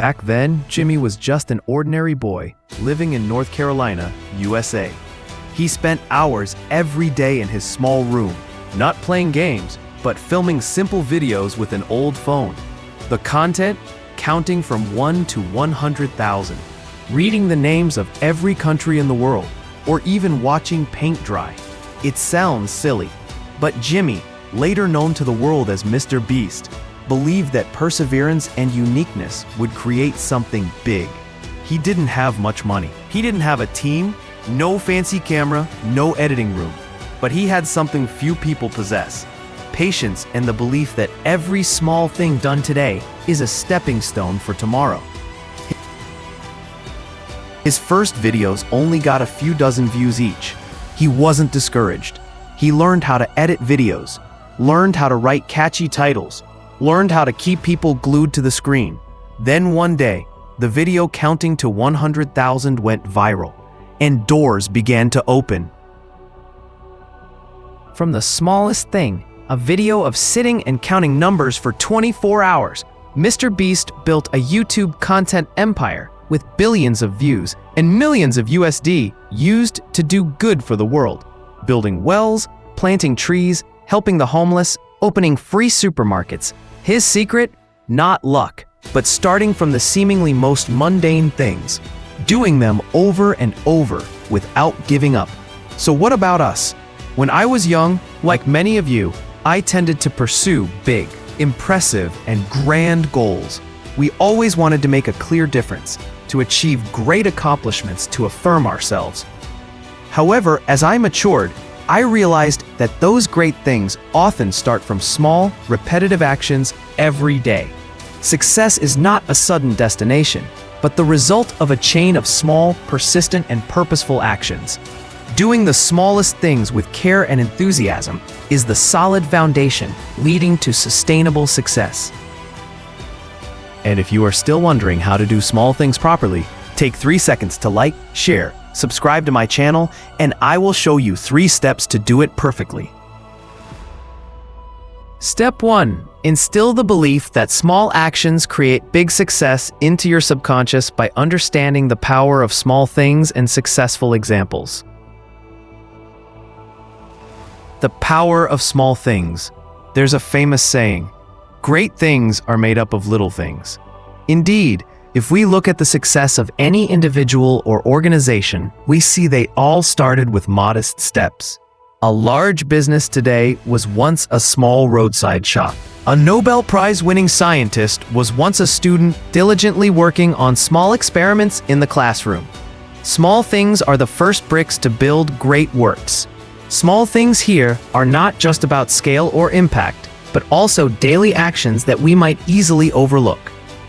Back then, Jimmy was just an ordinary boy living in North Carolina, USA. He spent hours every day in his small room, not playing games, but filming simple videos with an old phone. The content counting from 1 to 100,000, reading the names of every country in the world, or even watching paint dry. It sounds silly, but Jimmy, later known to the world as MrBeast, believed that perseverance and uniqueness would create something big. He didn't have much money. He didn't have a team, no fancy camera, no editing room. But he had something few people possess: patience and the belief that every small thing done today is a stepping stone for tomorrow. His first videos only got a few dozen views each. He wasn't discouraged. He learned how to edit videos, learned how to write catchy titles, learned how to keep people glued to the screen. Then one day, the video counting to 100,000 went viral, and doors began to open. From the smallest thing, a video of sitting and counting numbers for 24 hours, MrBeast built a YouTube content empire with billions of views and millions of USD used to do good for the world, building wells, planting trees, helping the homeless, opening free supermarkets. His secret? Not luck, but starting from the seemingly most mundane things, doing them over and over without giving up. So what about us? When I was young, like many of you, I tended to pursue big, impressive, and grand goals. We always wanted to make a clear difference, to achieve great accomplishments, to affirm ourselves. However, as I matured, I realized that those great things often start from small, repetitive actions every day. Success is not a sudden destination, but the result of a chain of small, persistent, and purposeful actions. Doing the smallest things with care and enthusiasm is the solid foundation leading to sustainable success. And if you are still wondering how to do small things properly, take 3 seconds to like, share, subscribe to my channel, and I will show you 3 steps to do it perfectly. Step 1. Instill the belief that small actions create big success into your subconscious by understanding the power of small things and successful examples. The power of small things. There's a famous saying, "Great things are made up of little things." Indeed, if we look at the success of any individual or organization, we see they all started with modest steps. A large business today was once a small roadside shop. A Nobel Prize-winning scientist was once a student diligently working on small experiments in the classroom. Small things are the first bricks to build great works. Small things here are not just about scale or impact, but also daily actions that we might easily overlook.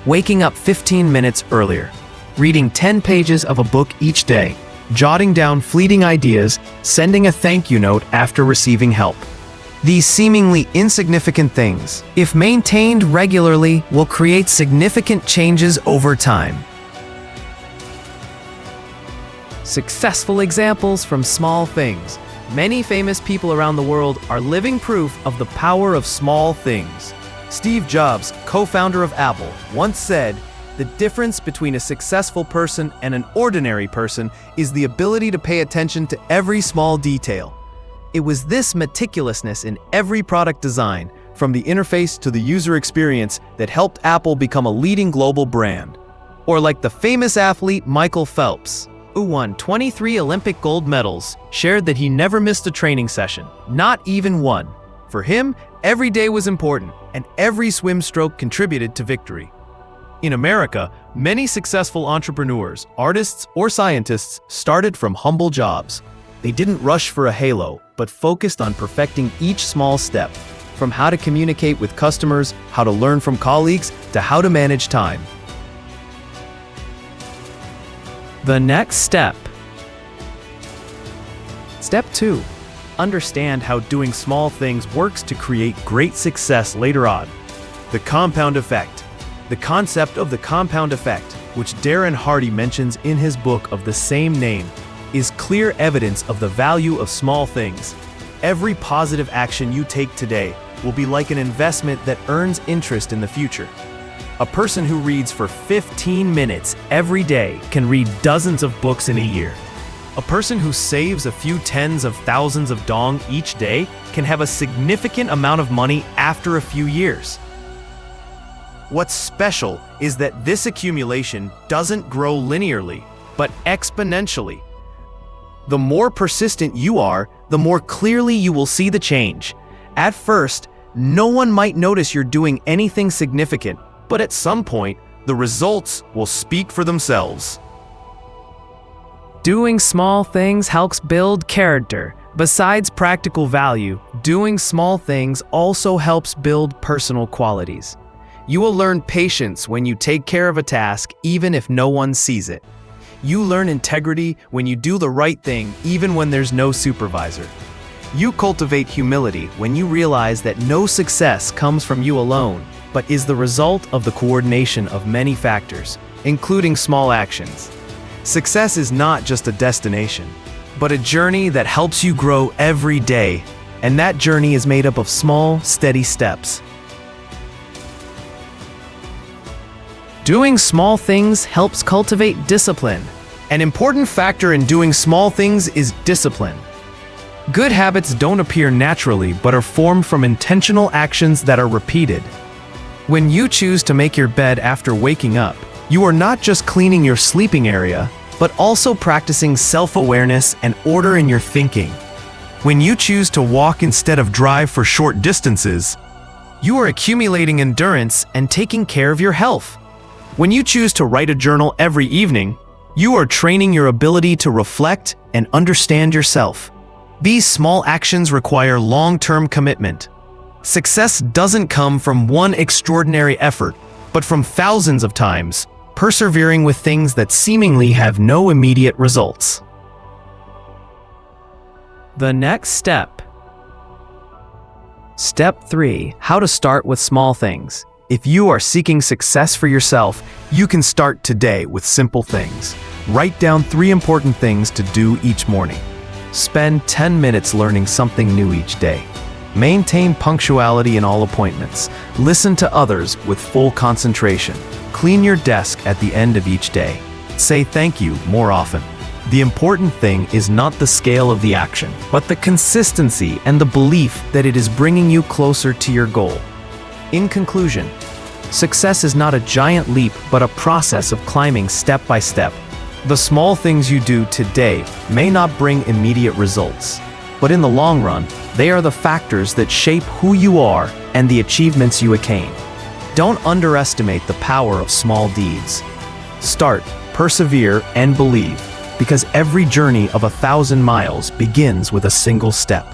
Waking up 15 minutes earlier, reading 10 pages of a book each day, jotting down fleeting ideas, sending a thank you note after receiving help. These seemingly insignificant things, if maintained regularly, will create significant changes over time. Successful examples from small things. Many famous people around the world are living proof of the power of small things. Steve Jobs, co-founder of Apple, once said, "The difference between a successful person and an ordinary person is the ability to pay attention to every small detail." It was this meticulousness in every product design, from the interface to the user experience, that helped Apple become a leading global brand. Or like the famous athlete Michael Phelps, who won 23 Olympic gold medals, shared that he never missed a training session, not even one. For him, every day was important, and every swim stroke contributed to victory. In America, many successful entrepreneurs, artists, or scientists started from humble jobs. They didn't rush for a halo, but focused on perfecting each small step, from how to communicate with customers, how to learn from colleagues, to how to manage time. The next step. Step 2. Understand how doing small things works to create great success later on. The compound effect. The concept of the compound effect, which Darren Hardy mentions in his book of the same name, is clear evidence of the value of small things. Every positive action you take today will be like an investment that earns interest in the future. A person who reads for 15 minutes every day can read dozens of books in a year. A person who saves a few tens of thousands of dong each day can have a significant amount of money after a few years. What's special is that this accumulation doesn't grow linearly, but exponentially. The more persistent you are, the more clearly you will see the change. At first, no one might notice you're doing anything significant, but at some point, the results will speak for themselves. Doing small things helps build character. Besides practical value, doing small things also helps build personal qualities. You will learn patience when you take care of a task, even if no one sees it. You learn integrity when you do the right thing, even when there's no supervisor. You cultivate humility when you realize that no success comes from you alone, but is the result of the coordination of many factors, including small actions. Success is not just a destination, but a journey that helps you grow every day, and that journey is made up of small, steady steps. Doing small things helps cultivate discipline. An important factor in doing small things is discipline. Good habits don't appear naturally, but are formed from intentional actions that are repeated. When you choose to make your bed after waking up, you are not just cleaning your sleeping area, but also practicing self-awareness and order in your thinking. When you choose to walk instead of drive for short distances, you are accumulating endurance and taking care of your health. When you choose to write a journal every evening, you are training your ability to reflect and understand yourself. These small actions require long-term commitment. Success doesn't come from one extraordinary effort, but from thousands of times, persevering with things that seemingly have no immediate results. The next step. Step 3. How to start with small things. If you are seeking success for yourself, you can start today with simple things. Write down 3 important things to do each morning. Spend 10 minutes learning something new each day. Maintain punctuality in all appointments. Listen to others with full concentration. Clean your desk at the end of each day. Say thank you more often. The important thing is not the scale of the action, but the consistency and the belief that it is bringing you closer to your goal. In conclusion, success is not a giant leap, but a process of climbing step by step. The small things you do today may not bring immediate results, but in the long run, they are the factors that shape who you are and the achievements you attain. Don't underestimate the power of small deeds. Start, persevere, and believe, because every journey of 1,000 miles begins with a single step.